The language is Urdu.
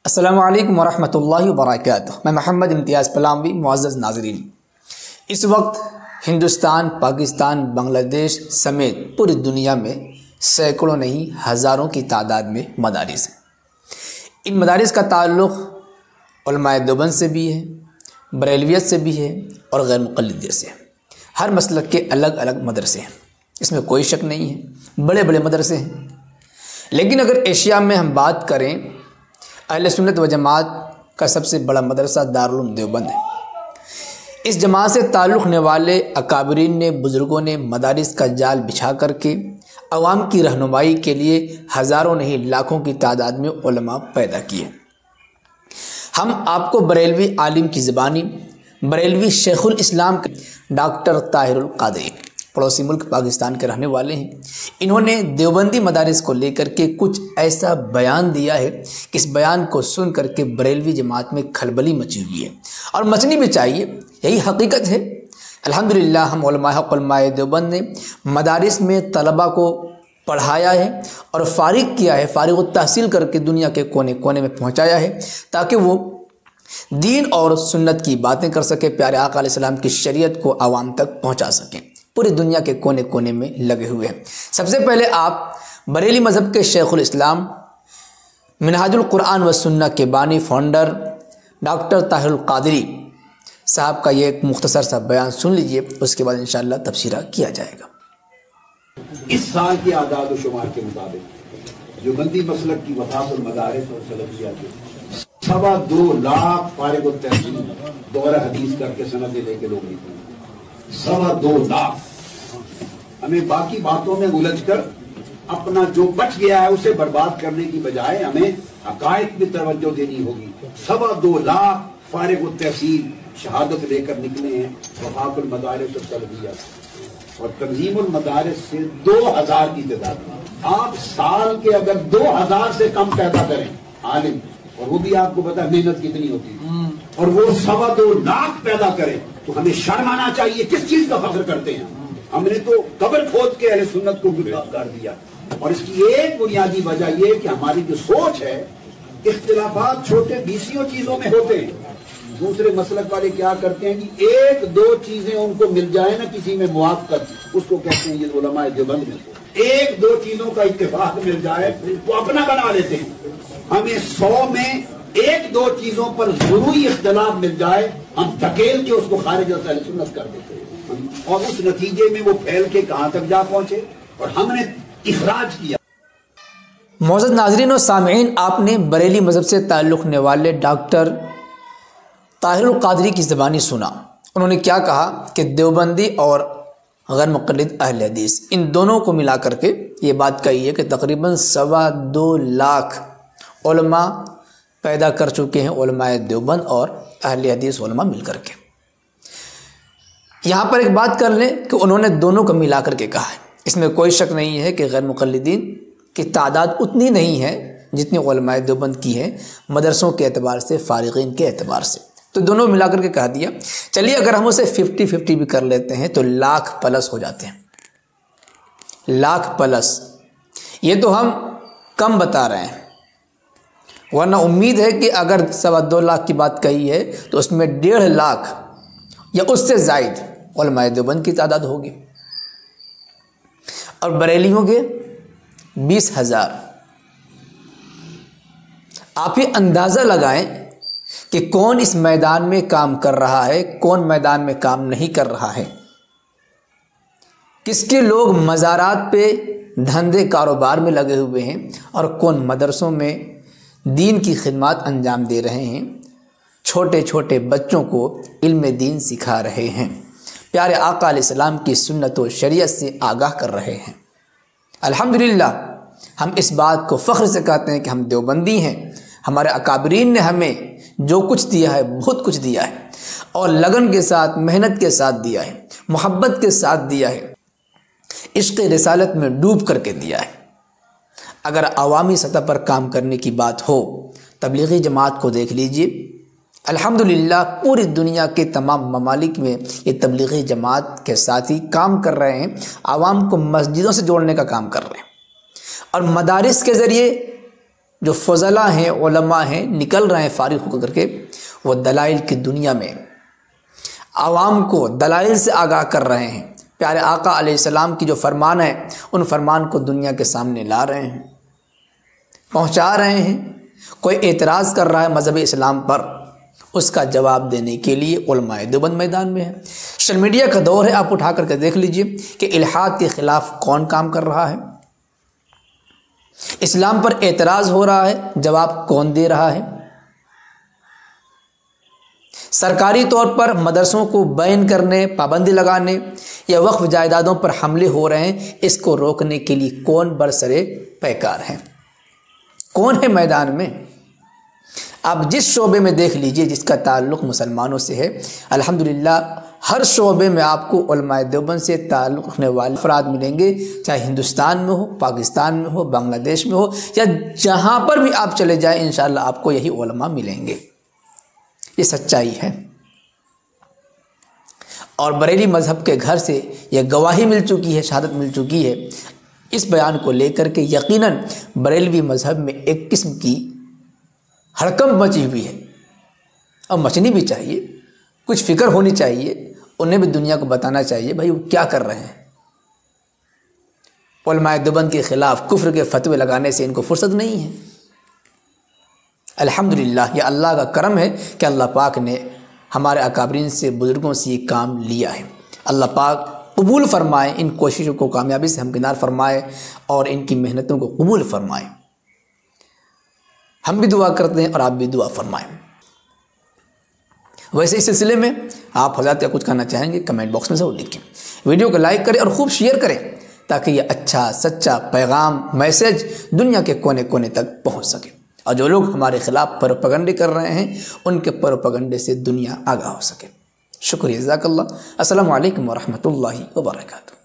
السلام علیکم ورحمۃ اللہ وبرکاتہ۔ میں محمد امتیاز پلاموی۔ معزز ناظرین، اس وقت ہندوستان، پاکستان، بنگلہ دیش سمیت پوری دنیا میں سینکڑوں نہیں ہزاروں کی تعداد میں مدارس ہیں۔ ان مدارس کا تعلق علماء دیوبند سے بھی ہے، بریلویت سے بھی ہے اور غیر مقلدیت سے ہے۔ ہر مسلک کے الگ الگ مدرسے ہیں، اس میں کوئی شک نہیں ہے، بڑے بڑے مدرسے ہیں۔ لیکن اگر ایشیا میں ہم بات کریں، اہل سنت و جماعت کا سب سے بڑا مدرسہ دارالعلوم دیوبند ہے۔ اس جماعت سے تعلق رکھنے والے اکابرین نے، بزرگوں نے مدارس کا جال بچھا کر کے عوام کی رہنمائی کے لیے ہزاروں نہیں لاکھوں کی تعداد میں علماء پیدا کیے۔ ہم آپ کو بریلوی عالم کی زبانی، بریلوی شیخ الاسلام ڈاکٹر طاہر القادری، پڑوسی ملک پاکستان کے رہنے والے ہیں، انہوں نے دیوبندی مدارس کو لے کر کے کچھ ایسا بیان دیا ہے کہ اس بیان کو سن کر کے بریلوی جماعت میں کھلبلی مچی ہوئی ہے، اور مچنی بھی چاہیے، یہی حقیقت ہے۔ الحمدللہ ہم علماء حق علماء دیوبند نے مدارس میں طلباء کو پڑھایا ہے اور فارغ کیا ہے، فارغ التحصیل کر کے دنیا کے کونے کونے میں پہنچایا ہے، تاکہ وہ دین اور سنت کی باتیں کر سکے، پیارے آقا علیہ السلام کی شریعت کو عوام تک پہنچا سکیں۔ پوری دنیا کے کونے کونے میں لگے ہوئے ہیں۔ سب سے پہلے آپ بریلی مذہب کے شیخ الاسلام، منہاج القرآن و سنہ کے بانی، فاؤنڈر ڈاکٹر طاہر القادری صاحب کا یہ ایک مختصر سا بیان سن لیجئے، اس کے بعد انشاءاللہ تبصرہ کیا جائے گا۔ اس سال کے اعداد و شمار کے مطابق دیوبندی مسلک کی وفاق المدارس اور سلفیہ کے 2.25 لاکھ فارغ التحصیل دورہ حدیث کر کے سندیں لے کے لوگ نکلے۔ 2.25 لاکھ۔ ہمیں باقی باتوں میں الجھ کر اپنا جو بچ گیا ہے اسے برباد کرنے کی بجائے ہمیں حقائق میں توجہ دینی ہوگی۔ 2.25 لاکھ فارغ التحصیل شہادت لے کر نکلے ہیں وفاق المدارس اور سلفیہ، اور تنظیم المدارس سے 2000 کی تعداد میں آپ سال کے اگر 2000 سے کم پیدا کریں عالم، اور وہ بھی آپ کو پتا محنت کتنی ہوتی ہے، اور وہ 2.25 لاکھ پیدا کریں تو ہمیں شرم آنا چاہیے۔ کس چیز کا فخر کرتے ہیں؟ ہم نے تو قبر کھود کے اہل سنت کو گمراہ کر دیا، اور اس کی ایک بنیادی وجہ یہ کہ ہماری جو سوچ ہے، اختلافات چھوٹے بیسیوں چیزوں میں ہوتے ہیں۔ دوسرے مسلک والے کیا کرتے ہیں کہ 1-2 چیزیں ان کو مل جائے نا کسی میں موافقت، اس کو کہتے ہیں یہ علماء دیوبند میں سے 1-2 چیزوں کا اتفاق مل جائے وہ اپنا بنا لیتے ہیں۔ ہمیں 100 میں 1-2 چیزوں پر ضروری اختلاف مل جائے، ہم دھکیل کے اس کو خارج اہل سنت کر دیتے ہیں، اور اس نتیجے میں وہ پھیل کے کہاں تک جا پہنچے اور ہم نے اخراج کیا۔ معزز ناظرین و سامعین، آپ نے بریلی مذہب سے تعلق رکھنے والے ڈاکٹر طاہر القادری کی زبانی سنا۔ انہوں نے کیا کہا کہ دیوبندی اور غیر مقلد اہل حدیث ان دونوں کو ملا کر کے یہ بات کہی ہے کہ تقریباً 2.25 لاکھ علماء پیدا کر چکے ہیں، علماء دیوبند اور اہل حدیث علماء مل کر کے۔ یہاں پر ایک بات کر لیں کہ انہوں نے دونوں کو ملا کر کے کہا ہے، اس میں کوئی شک نہیں ہے کہ غیر مقلدین کی تعداد اتنی نہیں ہے جتنی علماء دیوبند کی ہے، مدرسوں کے اعتبار سے، فارغین کے اعتبار سے، تو دونوں ملا کر کے کہا دیا۔ چلیے اگر ہم اسے 50-50 بھی کر لیتے ہیں تو 1,00,000+ ہو جاتے ہیں، 1,00,000+۔ یہ تو ہم کم بتا رہے ہیں، ورنہ امید ہے کہ اگر 2.25 لاکھ کی بات کہی ہے تو اس میں 1.5 لاکھ یا اس سے زائد علماء دیوبند کی تعداد ہوگی، اور بریلیوں کے 20,000۔ آپ ہی اندازہ لگائیں کہ کون اس میدان میں کام کر رہا ہے، کون میدان میں کام نہیں کر رہا ہے، کس کے لوگ مزارات پہ دھندے کاروبار میں لگے ہوئے ہیں، اور کون مدرسوں میں دین کی خدمات انجام دے رہے ہیں، چھوٹے چھوٹے بچوں کو علم دین سکھا رہے ہیں، پیارے آقا علیہ السلام کی سنت و شریعت سے آگاہ کر رہے ہیں۔ الحمدللہ ہم اس بات کو فخر سے کہتے ہیں کہ ہم دیوبندی ہیں، ہمارے اکابرین نے ہمیں جو کچھ دیا ہے بہت کچھ دیا ہے، اور لگن کے ساتھ، محنت کے ساتھ دیا ہے، محبت کے ساتھ دیا ہے، عشق رسالت میں ڈوب کر کے دیا ہے۔ اگر عوامی سطح پر کام کرنے کی بات ہو، تبلیغی جماعت کو دیکھ لیجئے، الحمدللہ پوری دنیا کے تمام ممالک میں یہ تبلیغی جماعت کے ساتھی کام کر رہے ہیں، عوام کو مسجدوں سے جوڑنے کا کام کر رہے ہیں، اور مدارس کے ذریعے جو فضلا ہیں علماء ہیں نکل رہے ہیں فارغ ہو کر کے، وہ دلائل کی دنیا میں عوام کو دلائل سے آگاہ کر رہے ہیں۔ پیارے آقا علیہ السلام کی جو فرمان ہے ان فرمان کو دنیا کے سامنے لا رہے ہیں، پہنچا رہے ہیں۔ کوئی اعتراض کر رہا ہے مذہب اسلام پر، اس کا جواب دینے کے لیے علماء دیوبند میدان میں ہے۔ سوشل میڈیا کا دور ہے، آپ اٹھا کر کے دیکھ لیجئے کہ الحاد کے خلاف کون کام کر رہا ہے، اسلام پر اعتراض ہو رہا ہے، جواب کون دے رہا ہے۔ سرکاری طور پر مدرسوں کو بین کرنے، پابندی لگانے یا وقف جائیدادوں پر حملے ہو رہے ہیں، اس کو روکنے کے لیے کون برسرے پیکار ہیں، کون ہے میدان میں؟ آپ جس شعبے میں دیکھ لیجئے جس کا تعلق مسلمانوں سے ہے، الحمدللہ ہر شعبے میں آپ کو علماء دیوبند سے تعلق رکھنے والے افراد ملیں گے، چاہے ہندوستان میں ہو، پاکستان میں ہو، بنگلہ دیش میں ہو، یا جہاں پر بھی آپ چلے جائیں انشاءاللہ آپ کو یہی علماء ملیں گے۔ یہ سچائی ہے، اور بریلی مذہب کے گھر سے یہ گواہی مل چکی ہے، شہادت مل چکی ہے اس بیان کو لے کر کے یقیناً بریلوی مذہب میں ایک قسم کی ہڑکمپ مچی ہوئی ہے، اور مچنی بھی چاہیے، کچھ فکر ہونی چاہیے، انہیں بھی دنیا کو بتانا چاہیے بھائی وہ کیا کر رہے ہیں۔ علماء دیوبند کے خلاف کفر کے فتوے لگانے سے ان کو فرصت نہیں ہے۔ الحمدللہ یہ اللہ کا کرم ہے کہ اللہ پاک نے ہمارے اکابرین سے، بزرگوں سے یہ کام لیا ہے۔ اللہ پاک قبول فرمائے، ان کوششوں کو کامیابی سے ہمکنار فرمائے اور ان کی محنتوں کو قبول فرمائے۔ ہم بھی دعا کرتے ہیں اور آپ بھی دعا فرمائیں۔ ویسے اس سلسلے میں آپ حضرات کیا کچھ کہنا چاہیں گے کمنٹ باکس میں ضرور لکھیں، ویڈیو کو لائک کریں اور خوب شیئر کریں تاکہ یہ اچھا سچا پیغام میسج دنیا کے کونے کونے تک پہنچ سکے، اور جو لوگ ہمارے خلاف پروپیگنڈے کر رہے ہیں ان کے پروپیگنڈے سے دنیا آگاہ ہو سکے۔ شکریہ، جزاک اللہ۔ السلام علیکم ورحمۃ اللہ وبرکاتہ۔